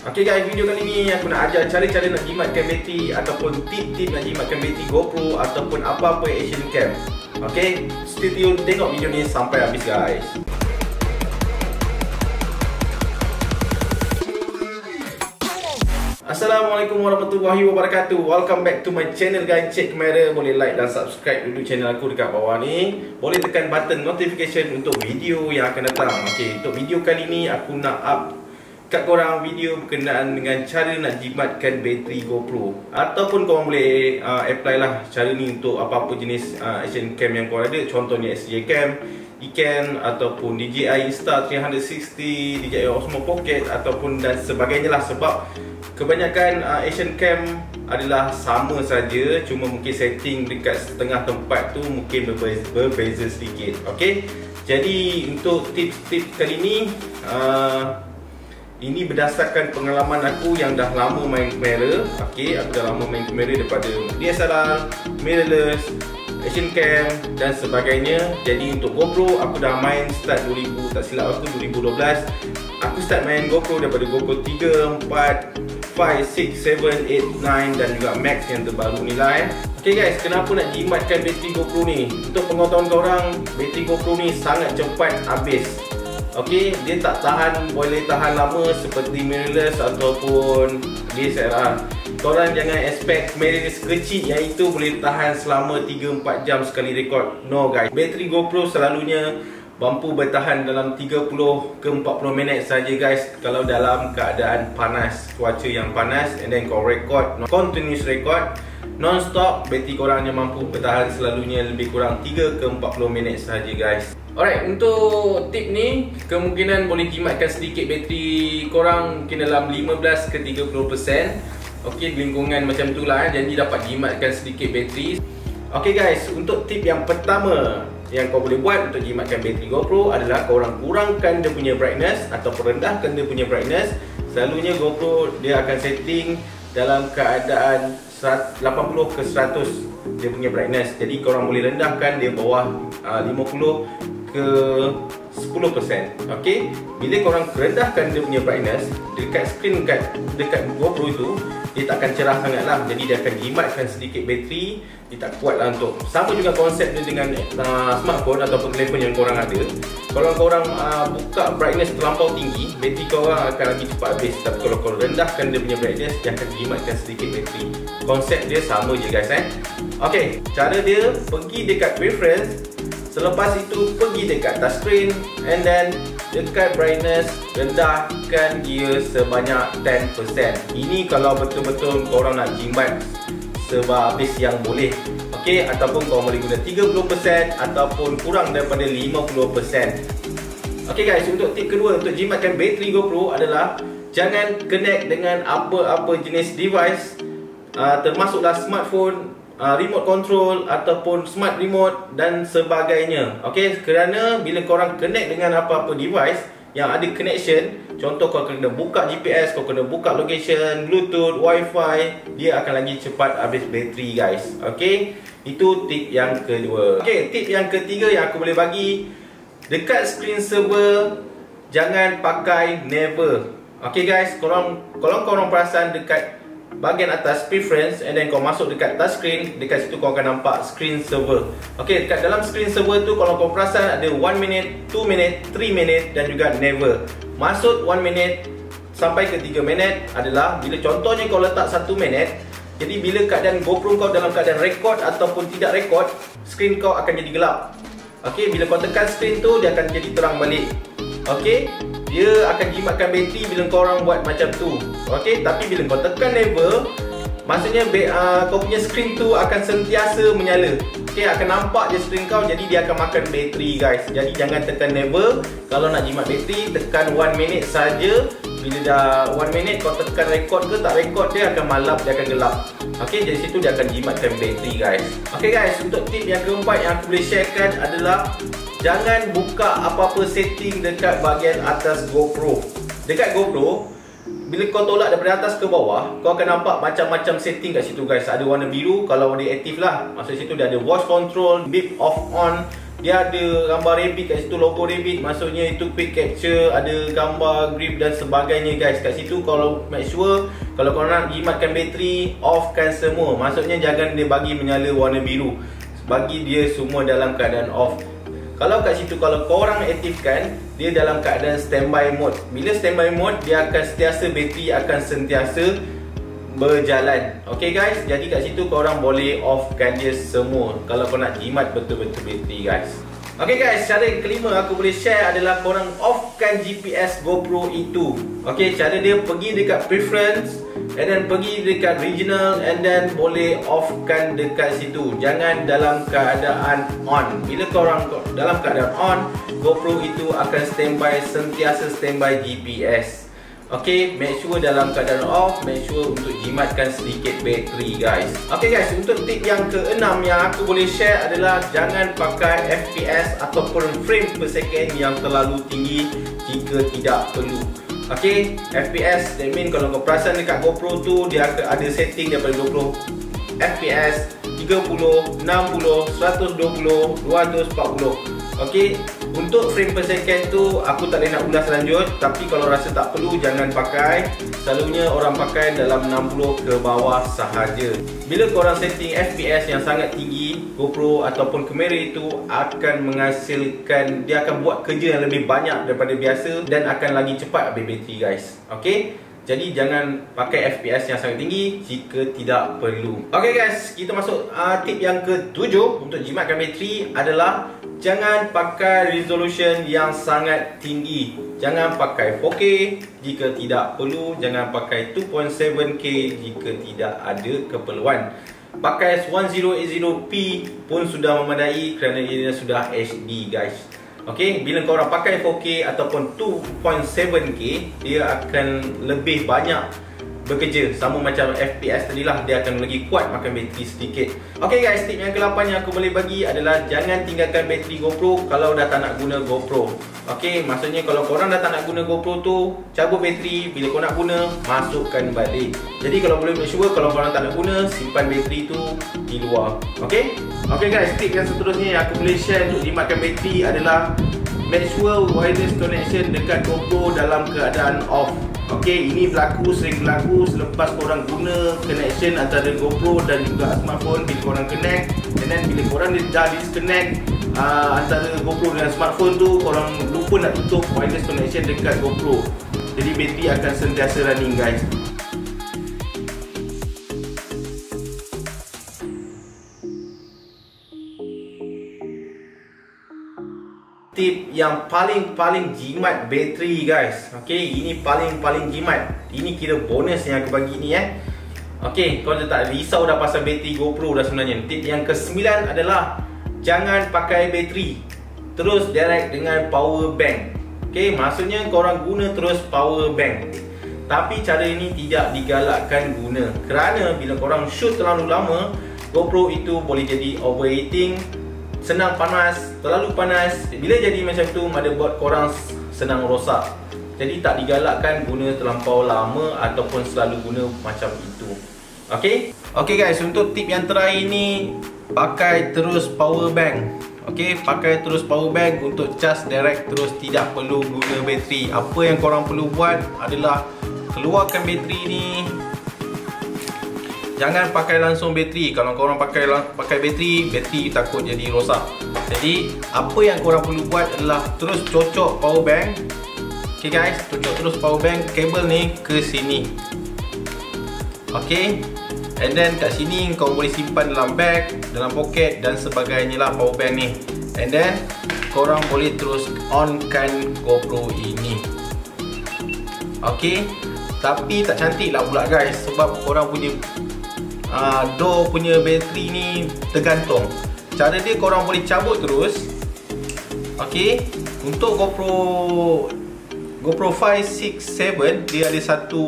Okay guys, video kali ni aku nak ajar cara-cara nak jimatkan bateri ataupun tip-tip nak jimatkan bateri GoPro ataupun apa-apa action cam. Okay, stay tune, tengok video ni sampai habis guys. Assalamualaikum warahmatullahi wabarakatuh. Welcome back to my channel guys. Cek kamera, boleh like dan subscribe dulu channel aku dekat bawah ni. Boleh tekan button notification untuk video yang akan datang. Okay, untuk video kali ni aku nak up kat korang video berkenaan dengan cara nak jimatkan bateri GoPro. Ataupun korang boleh apply lah cara ni untuk apa-apa jenis action cam yang korang ada. Contohnya SJ Cam, Ecan ataupun DJI Insta360, DJI Osmo Pocket ataupun dan sebagainya lah. Sebab kebanyakan action cam adalah sama saja, cuma mungkin setting dekat setengah tempat tu mungkin berbeza sedikit. Okay, jadi untuk tips-tips kali ni ini berdasarkan pengalaman aku yang dah lama main kamera. Okay, aku dah lama main kamera daripada DSLR, mirrorless, action cam dan sebagainya. Jadi untuk GoPro aku dah main start 2000, tak silap aku 2012. Aku start main GoPro daripada GoPro 3, 4, 5, 6, 7, 8, 9 dan juga Max yang terbaru ni lah Okay guys, kenapa nak jimatkan bateri GoPro ni? Untuk pengetahuan korang, bateri GoPro ni sangat cepat habis. Okay, dia tak boleh tahan lama seperti mirrorless ataupun DSLR. Korang jangan expect mirrorless kecil yang itu boleh tahan selama 3-4 jam sekali rekod. No guys, bateri GoPro selalunya mampu bertahan dalam 30 ke 40 minit saja guys. Kalau dalam keadaan panas, cuaca yang panas, and then kau record continuous record non-stop, bateri korang yang mampu bertahan selalunya lebih kurang 3 ke 40 minit saja guys. Alright, untuk tip ni kemungkinan boleh jimatkan sedikit bateri korang mungkin dalam 15 ke 30%. Okay, lingkungan macam tu lah jadi dapat jimatkan sedikit bateri. Okay guys, untuk tip yang pertama yang kau boleh buat untuk jimatkan bateri GoPro adalah korang kurangkan dia punya brightness ataupun rendahkan dia punya brightness. Selalunya GoPro dia akan setting dalam keadaan 80 ke 100 dia punya brightness. Jadi korang boleh rendahkan dia bawah 50 ke 10%. Okay, bila korang rendahkan dia punya brightness dekat screen dekat GoPro itu, dia tak akan cerah sangat lah. Jadi dia akan jimatkan sedikit bateri. Dia tak kuat lah untuk. Sama juga konsep dia dengan smartphone ataupun telefon yang korang ada. Kalau korang buka brightness terlampau tinggi, bateri korang akan lagi cepat habis. Tapi kalau korang rendahkan dia punya brightness, dia akan jimatkan sedikit bateri. Konsep dia sama je guys Okay, cara dia pergi dekat preference. Selepas itu pergi dekat touchscreen and then dekat brightness rendahkan dia sebanyak 10%. Ini kalau betul-betul korang nak jimat sehabis yang boleh. Okay, ataupun korang boleh guna 30% ataupun kurang daripada 50%. Okay guys, untuk tip kedua untuk jimatkan bateri GoPro adalah jangan connect dengan apa-apa jenis device, termasuklah smartphone, remote control ataupun smart remote dan sebagainya. Okay, kerana bila korang connect dengan apa-apa device yang ada connection, contoh kau kena buka GPS, kau kena buka location, Bluetooth, Wi-Fi, dia akan lagi cepat habis bateri guys. Okay, itu tip yang kedua. Okay, tip yang ketiga yang aku boleh bagi, dekat screen server jangan pakai never. Okay guys, kalau korang perasan dekat bahagian atas preference and then kau masuk dekat touchscreen, dekat situ kau akan nampak screen server. Okay, dekat dalam screen server tu kalau kau perasan ada 1 minute, 2 minute, 3 minute dan juga never. Maksud 1 minute sampai ke 3 minit adalah bila contohnya kau letak 1 minit, jadi bila keadaan GoPro kau dalam keadaan record ataupun tidak record, screen kau akan jadi gelap. Okay, bila kau tekan screen tu dia akan jadi terang balik. Okay, dia akan jimatkan bateri bila korang buat macam tu. Okay, tapi bila kau tekan never, maksudnya kau punya screen tu akan sentiasa menyala. Okay, akan nampak je screen kau, jadi dia akan makan bateri guys. Jadi jangan tekan never. Kalau nak jimat bateri, tekan 1 minute saja. Bila dah 1 minute kau tekan record ke tak record, dia akan malap, dia akan gelap. Okay, dari situ dia akan jimatkan bateri guys. Okay guys, untuk tip yang keempat yang aku boleh sharekan adalah jangan buka apa-apa setting dekat bahagian atas GoPro. Dekat GoPro, bila kau tolak daripada atas ke bawah, kau akan nampak macam-macam setting kat situ guys. Ada warna biru kalau dia aktif lah. Maksud situ dia ada voice control, beep off on, dia ada gambar rabbit kat situ, logo rabbit, maksudnya itu quick capture, ada gambar grip dan sebagainya guys. Kat situ kalau make sure kalau korang nak jimatkan bateri, offkan semua. Maksudnya jangan dia bagi menyala warna biru, bagi dia semua dalam keadaan off. Kalau kat situ kalau korang aktifkan, dia dalam keadaan standby mode. Bila standby mode, dia akan sentiasa, bateri akan sentiasa berjalan. Okay guys, jadi kat situ korang boleh offkan dia semua kalau kau nak jimat betul-betul bateri guys. Okay guys, cara yang kelima aku boleh share adalah korang offkan GPS GoPro itu. Okay, cara dia pergi dekat preference, and then pergi dekat regional, and then boleh offkan dekat situ. Jangan dalam keadaan on. Bila korang dalam keadaan on, GoPro itu akan standby, sentiasa standby GPS. Okay, make sure dalam keadaan off, make sure untuk jimatkan sedikit bateri guys. Okay guys, untuk tip yang keenam yang aku boleh share adalah jangan pakai FPS ataupun frame per second yang terlalu tinggi jika tidak perlu. Okay, FPS, that mean kalau kau perasan dekat GoPro tu, dia akan ada setting daripada 20 FPS, 30, 60, 120, 240. Okay, untuk frame per second tu aku tak boleh nak ulas lanjut, tapi kalau rasa tak perlu jangan pakai. Selalunya orang pakai dalam 60 ke bawah sahaja. Bila korang setting FPS yang sangat tinggi, GoPro ataupun kamera itu akan menghasilkan, dia akan buat kerja yang lebih banyak daripada biasa dan akan lagi cepat habis bateri guys. Okay, jadi jangan pakai FPS yang sangat tinggi jika tidak perlu. Okay guys, kita masuk tip yang ketujuh untuk jimatkan bateri adalah jangan pakai resolution yang sangat tinggi. Jangan pakai 4K jika tidak perlu. Jangan pakai 2.7K jika tidak ada keperluan. Pakai 1080p pun sudah memadai kerana ia sudah HD guys. Okay, bila korang pakai 4K ataupun 2.7K, dia akan lebih banyak bekerja. Sama macam FPS tadilah, dia akan lagi kuat makan bateri sedikit. Okay guys, tip yang ke-8 yang aku boleh bagi adalah jangan tinggalkan bateri GoPro kalau dah tak nak guna GoPro. Okay, maksudnya kalau korang dah tak nak guna GoPro tu, cabut bateri. Bila korang nak guna, masukkan balik. Jadi kalau boleh make sure kalau korang tak nak guna, simpan bateri tu di luar. Okay? Okay guys, tip yang seterusnya yang aku boleh share untuk jimatkan bateri adalah make sure wireless connection dekat GoPro dalam keadaan off. Okay, ini sering berlaku selepas korang guna connection antara GoPro dan juga smartphone. Bila korang connect, and then bila korang dah disconnect antara GoPro dengan smartphone tu, korang lupa nak tutup wireless connection dekat GoPro. Jadi bateri akan sentiasa running guys. Tip yang paling jimat bateri guys. Okay, ini paling jimat. Ini kira bonus yang aku bagi ni Okay, kau tak risau dah pasal bateri GoPro dah sebenarnya. Tip yang ke-9 adalah jangan pakai bateri, terus direct dengan power bank. Okay, maksudnya korang guna terus power bank. Tapi cara ini tidak digalakkan guna, kerana bila korang shoot terlalu lama, GoPro itu boleh jadi overheating, senang panas, terlalu panas. Bila jadi macam tu, motherboard korang senang rosak. Jadi tak digalakkan guna terlampau lama ataupun selalu guna macam itu. Okay? Okay guys, untuk tip yang terakhir ni, pakai terus power bank. Okay, pakai terus power bank untuk charge direct terus, tidak perlu guna bateri. Apa yang korang perlu buat adalah keluarkan bateri ni. Jangan pakai langsung bateri. Kalau korang pakai bateri takut jadi rosak. Jadi apa yang korang perlu buat adalah terus cocok power bank. Okay guys, cocok terus power bank kabel ni ke sini. Okay, and then kat sini kau boleh simpan dalam bag, dalam poket dan sebagainya lah power bank ni. And then korang boleh terus onkan GoPro ini. Okay, tapi tak cantik lah pula guys, sebab korang punya door punya bateri ni tergantung. Cara dia korang boleh cabut terus. Okay, untuk GoPro 5, 6, 7 dia ada satu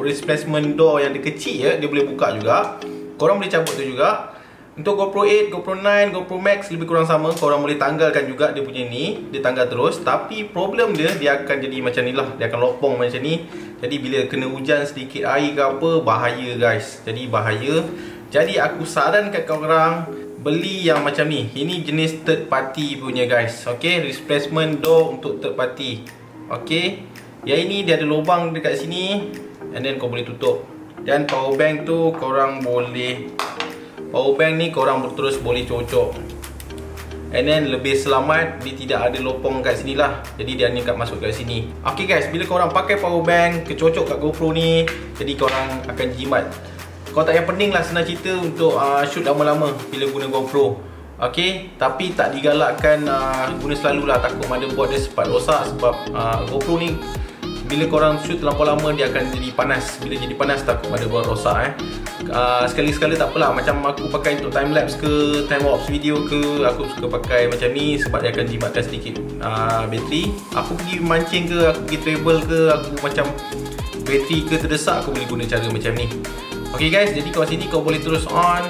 replacement door yang dia kecil ya, dia boleh buka juga. Korang boleh cabut tu juga. Untuk GoPro 8, GoPro 9, GoPro Max lebih kurang sama. Korang boleh tanggalkan juga dia punya ni, dia tanggal terus. Tapi problem dia akan jadi macam ni lah, dia akan lopong macam ni. Jadi bila kena hujan sedikit air ke apa, bahaya guys. Jadi bahaya. Jadi aku sarankan korang beli yang macam ni. Ini jenis third party punya guys. Okay, replacement door untuk third party. Okay, yang ini dia ada lubang dekat sini, and then kau boleh tutup. Dan power bank tu korang boleh, power bank ni korang terus boleh cocok. And then lebih selamat, dia tidak ada lopong kat sini lah. Jadi dia ni kat masuk kat sini. Okay guys, bila korang pakai power bank kecocok kat GoPro ni, jadi korang akan jimat. Kau tak payah pening lah senang cerita untuk shoot lama-lama bila guna GoPro. Okay, tapi tak digalakkan guna selalu lah. Takut motherboard dia sempat rosak. Sebab GoPro ni bila korang shoot terlampau lama dia akan jadi panas. Bila jadi panas takut motherboard rosak sekali-sekala tak apalah. Macam aku pakai untuk timelapse ke time-lapse video ke, aku suka pakai macam ni sebab dia akan jimatkan sedikit bateri. Aku pergi mancing ke, aku pergi travel ke, aku macam bateri ke terdesak, aku boleh guna cara macam ni. Okay guys, jadi kat sini kau boleh terus on.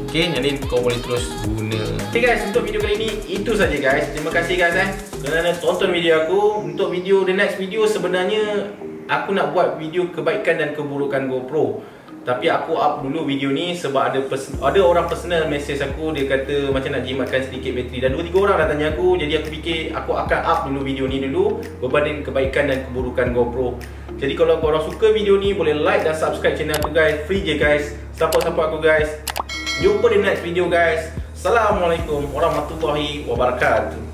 Okay, jadi kau boleh terus guna. Okay guys, untuk video kali ni itu saja guys. Terima kasih guys kerana tonton video aku. Untuk video the next video sebenarnya aku nak buat video kebaikan dan keburukan GoPro. Tapi aku up dulu video ni sebab ada orang personal message aku. Dia kata macam nak jimatkan sedikit bateri. Dan 2-3 orang dah tanya aku. Jadi aku fikir aku akan up dulu video ni dulu, berbanding kebaikan dan keburukan GoPro. Jadi kalau korang suka video ni, boleh like dan subscribe channel aku guys. Free je guys. Support aku guys. Jumpa di next video guys. Assalamualaikum warahmatullahi wabarakatuh.